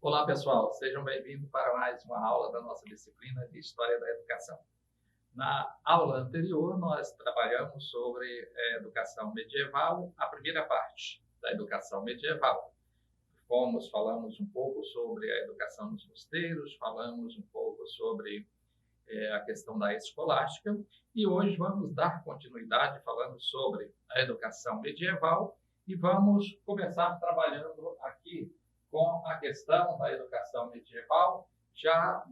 Olá, pessoal. Sejam bem-vindos para mais uma aula da nossa disciplina de História da Educação. Na aula anterior, nós trabalhamos sobre a educação medieval, a primeira parte da educação medieval. Falamos um pouco sobre a educação nos mosteiros, falamos um pouco sobre a questão da escolástica, e hoje vamos dar continuidade falando sobre a educação medieval e vamos começar trabalhando aqui com a questão da educação medieval, já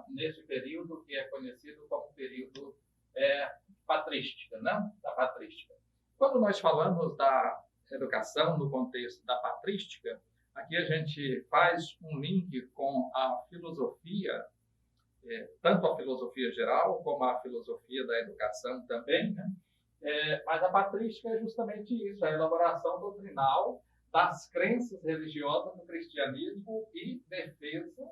nesse período que é conhecido como período patrística, né? Da patrística. Quando nós falamos da educação no contexto da patrística, aqui a gente faz um link com a filosofia, tanto a filosofia geral como a filosofia da educação também, né? Mas a patrística é justamente isso, a elaboração doutrinal das crenças religiosas do cristianismo e defesa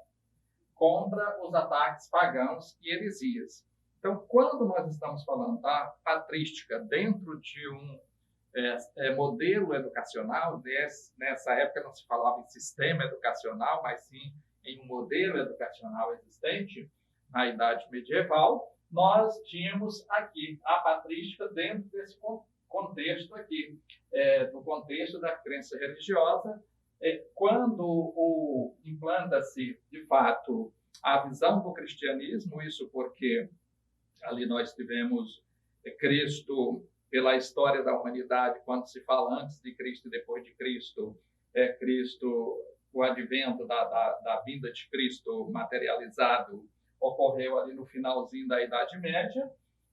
contra os ataques pagãos e heresias. Então, quando nós estamos falando da patrística dentro de um modelo educacional, nessa época não se falava em sistema educacional, mas sim em um modelo educacional existente na Idade Medieval, nós tínhamos aqui a patrística dentro desse contexto aqui, do contexto da crença religiosa, quando implanta-se, de fato, a visão do cristianismo, isso porque ali nós tivemos Cristo, pela história da humanidade, quando se fala antes de Cristo e depois de Cristo, Cristo, o advento da vinda de Cristo materializado, ocorreu ali no finalzinho da Idade Média,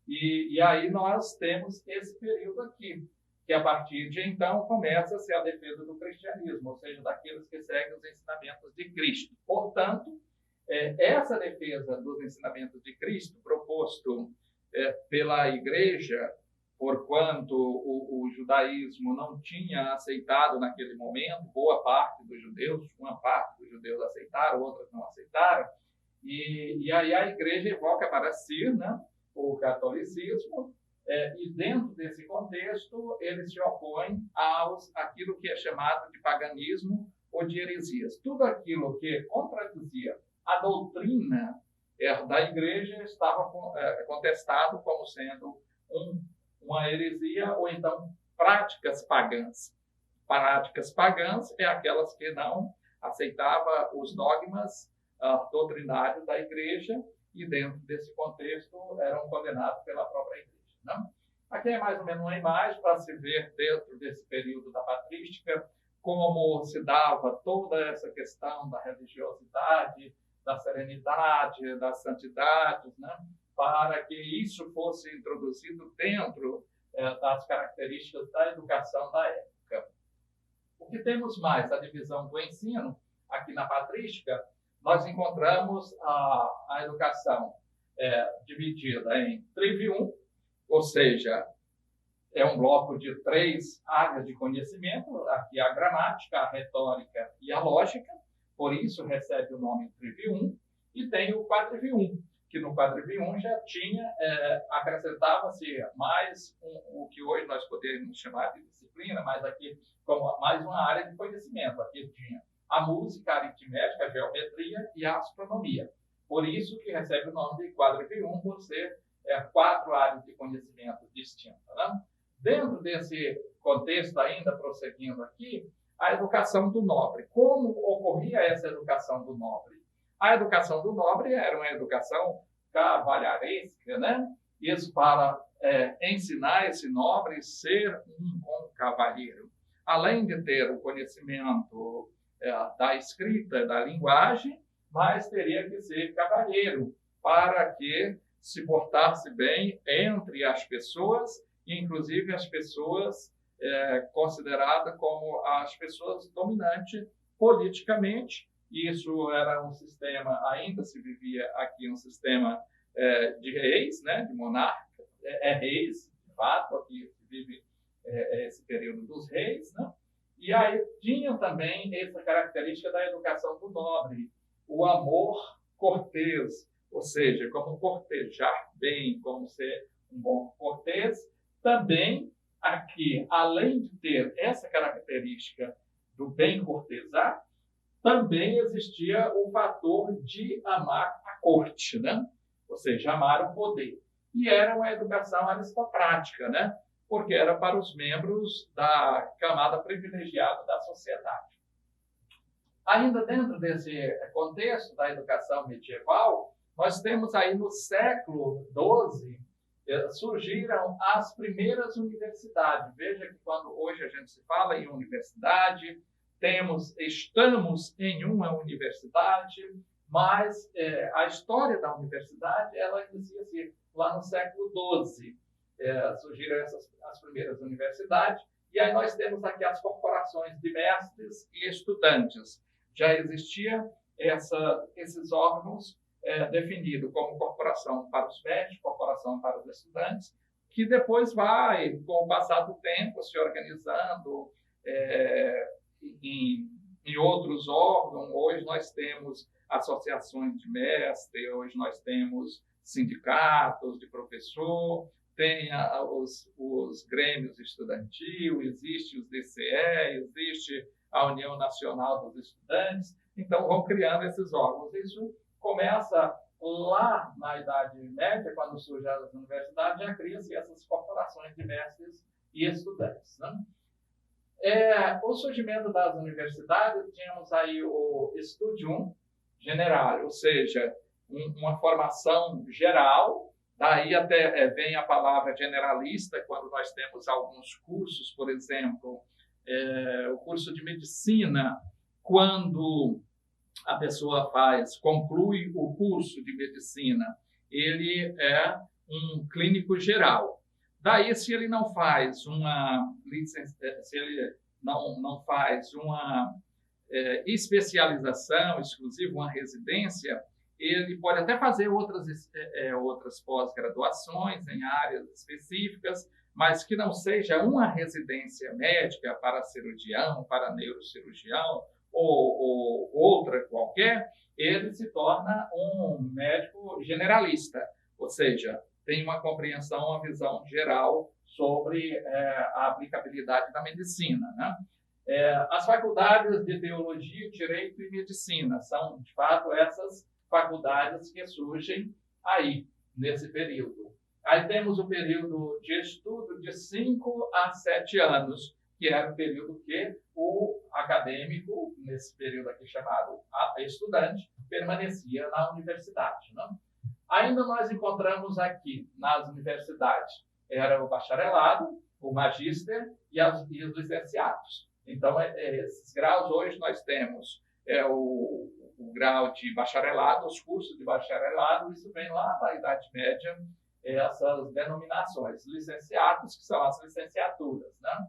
e aí nós temos esse período aqui, que a partir de então começa-se a defesa do cristianismo, ou seja, daqueles que seguem os ensinamentos de Cristo. Portanto, essa defesa dos ensinamentos de Cristo, proposto pela Igreja, porquanto o judaísmo não tinha aceitado naquele momento, boa parte dos judeus, uma parte dos judeus aceitaram, outras não aceitaram, e aí a Igreja evoca para si, né, o catolicismo, e dentro desse contexto ele se opõe àquilo que é chamado de paganismo ou de heresias. Tudo aquilo que contradizia a doutrina da Igreja estava contestado como sendo uma heresia ou então práticas pagãs. Práticas pagãs é aquelas que não aceitavam os dogmas doutrinários da Igreja e dentro desse contexto eram condenados pela própria Igreja. Não? Aqui é mais ou menos uma imagem para se ver dentro desse período da patrística como se dava toda essa questão da religiosidade, da serenidade, das santidades, né? Para que isso fosse introduzido dentro das características da educação da época. O que temos mais? A divisão do ensino, aqui na patrística, nós encontramos a educação dividida em trivium, ou seja, é um bloco de 3 áreas de conhecimento, aqui a gramática, a retórica e a lógica, por isso recebe o nome trivium, e tem o quadrivium, que no quadrivium já tinha, acrescentava-se mais o que hoje nós poderíamos chamar de disciplina, mas aqui como mais uma área de conhecimento. Aqui tinha a música, a aritmética, a geometria e a astronomia. Por isso que recebe o nome de quadrivium, por ser 4 áreas de conhecimento distintas. Né? Dentro desse contexto, ainda prosseguindo aqui, a educação do nobre. Como ocorria essa educação do nobre? A educação do nobre era uma educação cavalheiresca, né? Isso para ensinar esse nobre a ser um bom cavalheiro. Além de ter o conhecimento da escrita, da linguagem, mas teria que ser cavalheiro para que se portasse bem entre as pessoas, inclusive as pessoas consideradas como as pessoas dominantes politicamente. Isso era um sistema, ainda se vivia aqui um sistema de reis, né, de monarca, reis, de fato, aqui se vive esse período dos reis, né? E aí tinha também essa característica da educação do nobre, o amor cortês, ou seja, como cortejar bem, como ser um bom cortês. Também aqui, além de ter essa característica do bem cortesar, também existia o fator de amar a corte, né? Ou seja, amar o poder. E era uma educação aristocrática, né? Porque era para os membros da camada privilegiada da sociedade. Ainda dentro desse contexto da educação medieval, nós temos aí no século XII, surgiram as primeiras universidades. Veja que quando hoje a gente se fala em universidade, estamos em uma universidade, mas a história da universidade ela inicia-se lá no século XII. Surgiram as primeiras universidades, e aí nós temos aqui as corporações de mestres e estudantes. Já existia esses órgãos definidos como corporação para os mestres, corporação para os estudantes, que depois vai, com o passar do tempo, se organizando em outros órgãos. Hoje nós temos associações de mestre, hoje nós temos sindicatos de professor, tem os grêmios estudantil, existe os DCE, existe a União Nacional dos Estudantes. Então, vão criando esses órgãos. Isso começa lá na Idade Média, quando surgem as universidades, já cria-se essas corporações de mestres e estudantes, né? O surgimento das universidades, tínhamos aí o Studium Generale, ou seja, uma formação geral. Daí até vem a palavra generalista, quando nós temos alguns cursos, por exemplo, o curso de medicina, quando a pessoa conclui o curso de medicina, ele é um clínico geral. Daí, se ele não faz uma especialização exclusiva, uma residência, ele pode até fazer outras pós-graduações em áreas específicas, mas que não seja uma residência médica para cirurgião, para neurocirurgião ou outra qualquer, ele se torna um médico generalista, ou seja, tem uma compreensão, uma visão geral sobre a aplicabilidade da medicina, né? As faculdades de teologia, direito e medicina são, de fato, essas faculdades que surgem aí, nesse período. Aí temos o período de estudo de 5 a 7 anos, que era o período que o acadêmico, nesse período aqui chamado estudante, permanecia na universidade, né? Ainda nós encontramos aqui, nas universidades, era o bacharelado, o magíster e os licenciados. Então, esses graus, hoje nós temos o grau de bacharelado, os cursos de bacharelado, isso vem lá da Idade Média, essas denominações. Licenciados, que são as licenciaturas, né?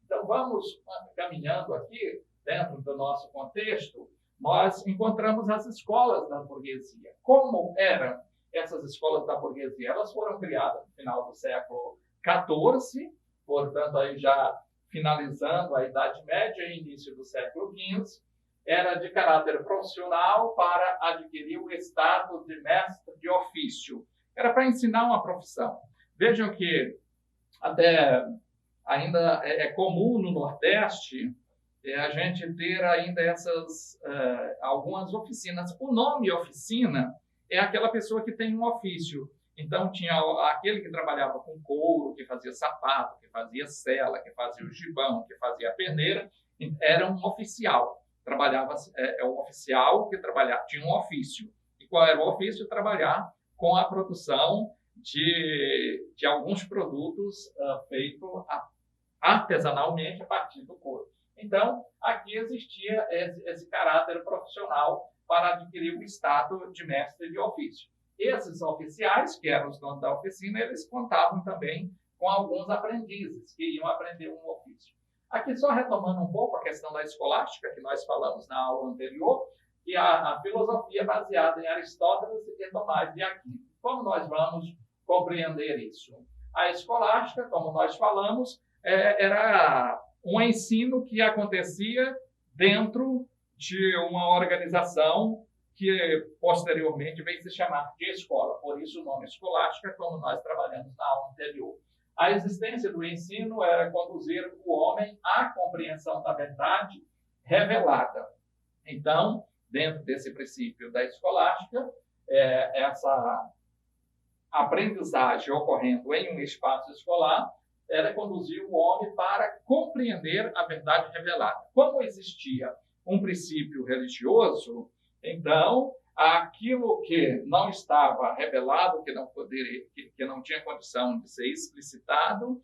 Então, vamos caminhando aqui, dentro do nosso contexto, nós encontramos as escolas da burguesia. Como eram essas escolas da burguesia? Elas foram criadas no final do século XIV, portanto, aí já finalizando a Idade Média e início do século XV, era de caráter profissional para adquirir o status de mestre de ofício. Era para ensinar uma profissão. Vejam que até ainda é comum no Nordeste a gente ter ainda algumas oficinas. O nome oficina é aquela pessoa que tem um ofício. Então, tinha aquele que trabalhava com couro, que fazia sapato, que fazia sela, que fazia o gibão, que fazia a peneira, era um oficial. Um oficial que tinha um ofício. E qual era o ofício? Trabalhar com a produção de alguns produtos feitos artesanalmente a partir do couro. Então, aqui existia esse caráter profissional para adquirir o status de mestre de ofício. Esses oficiais, que eram os donos da oficina, eles contavam também com alguns aprendizes que iam aprender um ofício. Aqui, só retomando um pouco a questão da escolástica, que nós falamos na aula anterior, e a filosofia baseada em Aristóteles e Tomás de Aquino. Como nós vamos compreender isso? A escolástica, como nós falamos, era um ensino que acontecia dentro de uma organização que posteriormente veio se chamar de escola. Por isso o nome escolástica, como nós trabalhamos na aula anterior. A existência do ensino era conduzir o homem à compreensão da verdade revelada. Então, dentro desse princípio da escolástica, essa aprendizagem ocorrendo em um espaço escolar, ela conduziu o homem para compreender a verdade revelada. Como existia um princípio religioso, então, aquilo que não estava revelado, que não tinha condição de ser explicitado,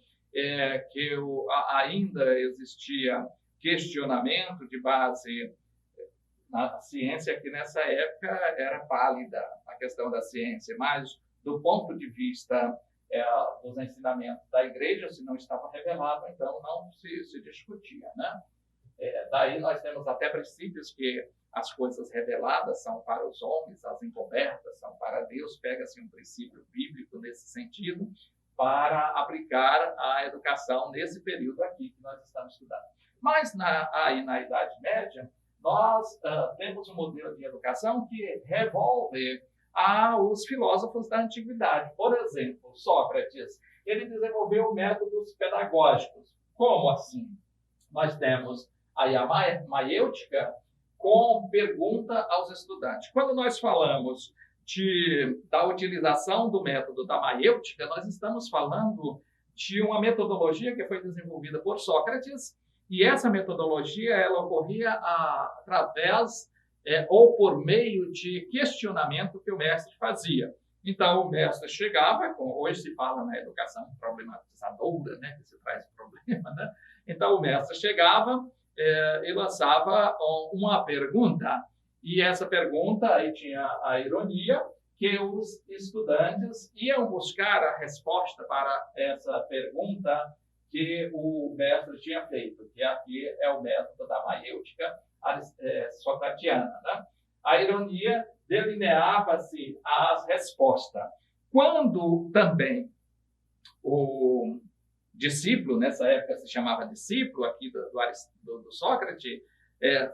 ainda existia questionamento de base na ciência, que nessa época era válida a questão da ciência, mas do ponto de vista dos ensinamentos da igreja, se não estava revelado, então não se discutia, né? Daí nós temos até princípios que as coisas reveladas são para os homens, as encobertas são para Deus. Pega-se um princípio bíblico nesse sentido para aplicar a educação nesse período aqui que nós estamos estudando. Mas aí na Idade Média, nós temos um modelo de educação que revolve aos filósofos da antiguidade. Por exemplo, Sócrates, ele desenvolveu métodos pedagógicos. Como assim? Nós temos aí a maiêutica com pergunta aos estudantes. Quando nós falamos da utilização do método da maiêutica, nós estamos falando de uma metodologia que foi desenvolvida por Sócrates, e essa metodologia ela ocorria através ou por meio de questionamento que o mestre fazia. Então, o mestre chegava, hoje se fala na educação problematizadora, né, que se traz problema, né? Então, o mestre chegava e lançava uma pergunta, e essa pergunta aí tinha a ironia que os estudantes iam buscar a resposta para essa pergunta que o mestre tinha feito, que aqui é o método da maiêutica socratiana, né? A ironia delineava-se as respostas. Quando também o discípulo, nessa época se chamava discípulo aqui do Sócrates,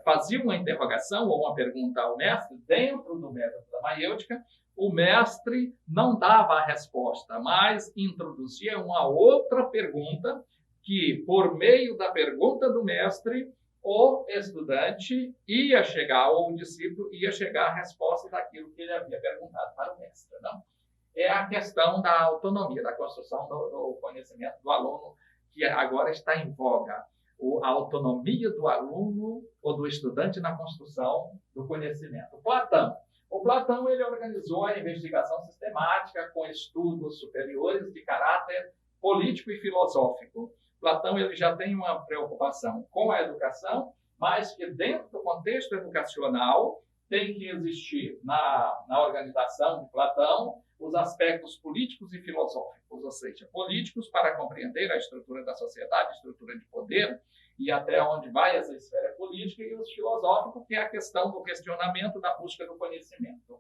fazia uma interrogação ou uma pergunta ao mestre dentro do método da maiêutica, o mestre não dava a resposta, mas introduzia uma outra pergunta que, por meio da pergunta do mestre, o estudante ia chegar, ou o discípulo ia chegar à resposta daquilo que ele havia perguntado para o mestre. Não? É a questão da autonomia, da construção do conhecimento do aluno, que agora está em voga. A autonomia do aluno ou do estudante na construção do conhecimento. O Platão ele organizou a investigação sistemática com estudos superiores de caráter político e filosófico. Platão ele já tem uma preocupação com a educação, mas que dentro do contexto educacional tem que existir na organização de Platão os aspectos políticos e filosóficos, ou seja, políticos para compreender a estrutura da sociedade, a estrutura de poder e até onde vai essa esfera política, e os filosóficos, que é a questão do questionamento, da busca do conhecimento.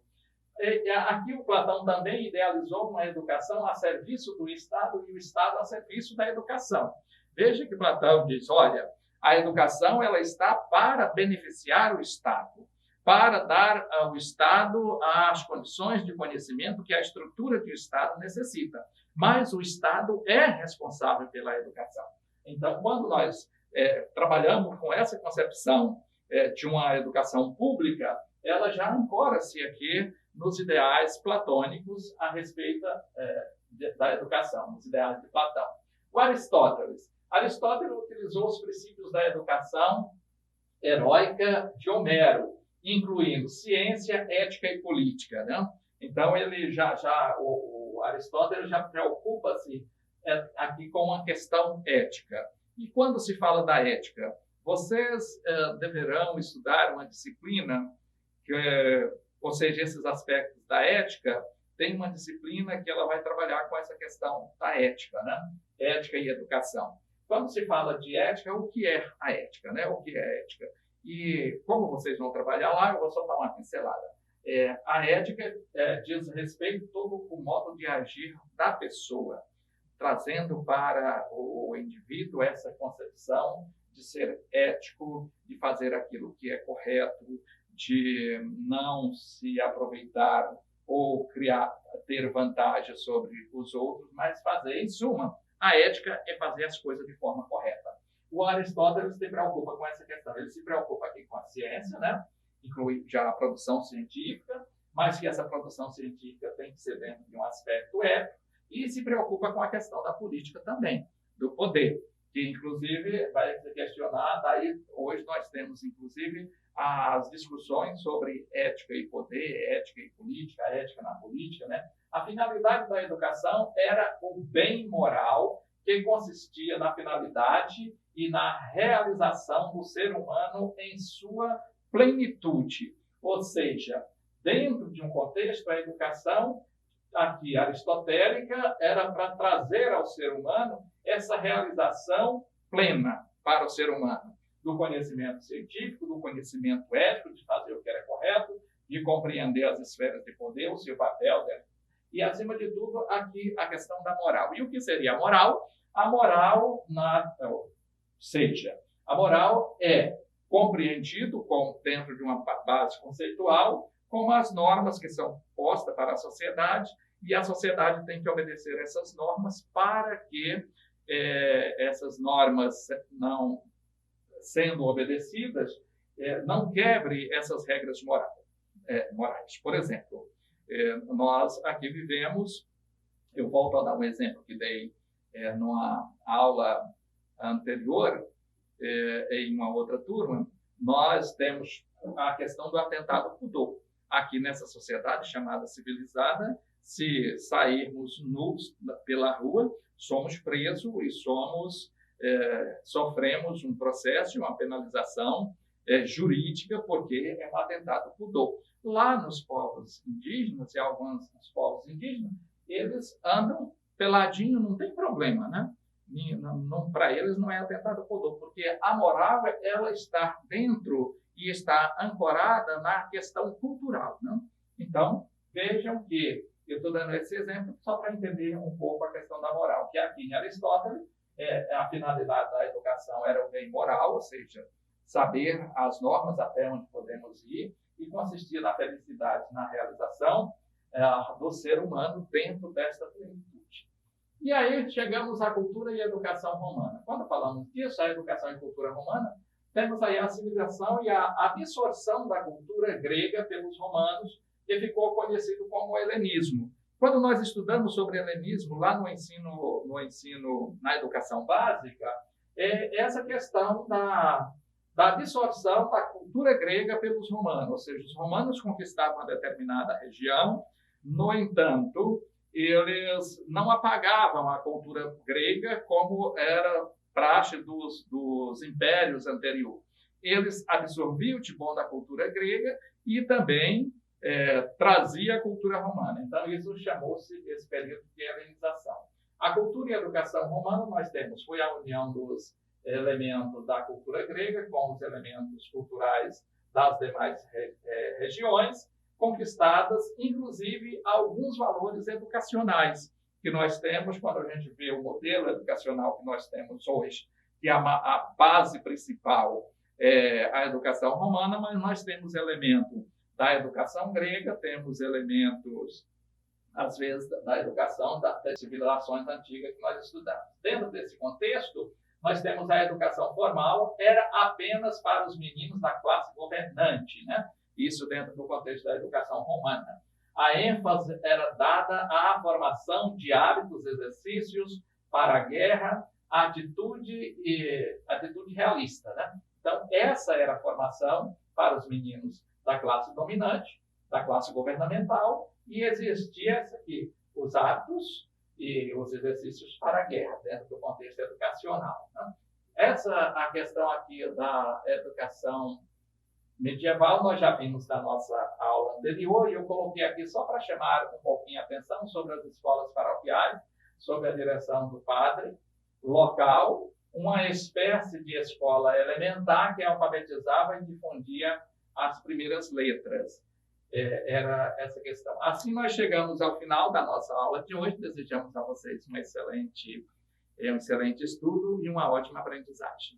Aqui o Platão também idealizou uma educação a serviço do Estado e o Estado a serviço da educação. Veja que Platão diz, olha, a educação ela está para beneficiar o Estado, para dar ao Estado as condições de conhecimento que a estrutura do Estado necessita. Mas o Estado é responsável pela educação. Então, quando nós trabalhamos com essa concepção de uma educação pública, ela já ancora-se aqui nos ideais platônicos a respeito da educação, nos ideais de Platão. O Aristóteles utilizou os princípios da educação heróica de Homero, incluindo ciência, ética e política, né? Então ele o Aristóteles já preocupa-se aqui com uma questão ética. E quando se fala da ética, vocês deverão estudar uma disciplina ou seja, esses aspectos da ética, tem uma disciplina que ela vai trabalhar com essa questão da ética, né? Ética e educação. Quando se fala de ética, o que é a ética, né? O que é ética? E como vocês vão trabalhar lá, eu vou só dar uma pincelada. A ética diz respeito todo o modo de agir da pessoa, trazendo para o indivíduo essa concepção de ser ético, de fazer aquilo que é correto, de não se aproveitar ou ter vantagem sobre os outros, mas fazer, em suma, a ética é fazer as coisas de forma correta. O Aristóteles se preocupa com essa questão, ele se preocupa aqui com a ciência, né? inclui já a produção científica, mas que essa produção científica tem que ser dentro de um aspecto ético, e se preocupa com a questão da política também, do poder, que inclusive vai se questionar, daí hoje nós temos inclusive as discussões sobre ética e poder, ética e política, ética na política, né? A finalidade da educação era o bem moral, que consistia na finalidade e na realização do ser humano em sua plenitude. Ou seja, dentro de um contexto, a educação aqui aristotélica era para trazer ao ser humano essa realização plena para o ser humano, do conhecimento científico, do conhecimento ético, de fazer o que era correto, de compreender as esferas de poder, o seu papel dentro. E, acima de tudo, aqui a questão da moral. E o que seria a moral? A moral, a moral é compreendido dentro de uma base conceitual como as normas que são postas para a sociedade, e a sociedade tem que obedecer essas normas para que essas normas, não sendo obedecidas, não quebre essas regras morais. Por exemplo, nós aqui vivemos, eu volto a dar um exemplo que dei numa aula anterior, em uma outra turma, nós temos a questão do atentado pudor. Aqui nessa sociedade chamada civilizada, se sairmos nus pela rua, somos presos e sofremos um processo, uma penalização jurídica, porque é um atentado pudor. Lá nos povos indígenas, e alguns dos povos indígenas, eles andam peladinho, não tem problema, né? Para eles não é atentado pudor, porque a moral ela está dentro e está ancorada na questão cultural, né? Então, vejam que eu estou dando esse exemplo só para entender um pouco a questão da moral, que aqui em Aristóteles, a finalidade da educação era o bem moral, ou seja, saber as normas até onde podemos ir, e consistia na felicidade, na realização do ser humano dentro desta plenitude. E aí chegamos à cultura e educação romana. Quando falamos disso, a educação e cultura romana, temos aí a civilização e a absorção da cultura grega pelos romanos, que ficou conhecido como helenismo. Quando nós estudamos sobre helenismo lá no ensino na educação básica, essa questão da absorção da cultura grega pelos romanos, ou seja, os romanos conquistavam uma determinada região, no entanto, eles não apagavam a cultura grega como era praxe dos impérios anteriores. Eles absorviam o tibão da cultura grega e também trazia a cultura romana. Então, isso chamou-se esse período de helenização. A cultura e a educação romana, nós temos, foi a união dos elementos da cultura grega com os elementos culturais das demais regiões, conquistadas, inclusive, alguns valores educacionais que nós temos quando a gente vê o modelo educacional que nós temos hoje, que a base principal é a educação romana, mas nós temos elementos da educação grega, temos elementos, às vezes, da educação das civilizações antigas que nós estudamos. Dentro desse contexto, nós temos a educação formal, era apenas para os meninos da classe governante, né? Isso dentro do contexto da educação romana. A ênfase era dada à formação de hábitos, exercícios para a guerra, atitude realista, né? Então, essa era a formação para os meninos da classe dominante, da classe governamental, e existia essa aqui, os hábitos e os exercícios para a guerra, dentro do contexto educacional, né? A questão aqui da educação medieval, nós já vimos na nossa aula anterior, e eu coloquei aqui só para chamar um pouquinho a atenção sobre as escolas paroquiais, sob a direção do padre local, uma espécie de escola elementar que alfabetizava e difundia as primeiras letras. Era essa questão. Assim nós chegamos ao final da nossa aula de hoje. Desejamos a vocês um excelente estudo e uma ótima aprendizagem.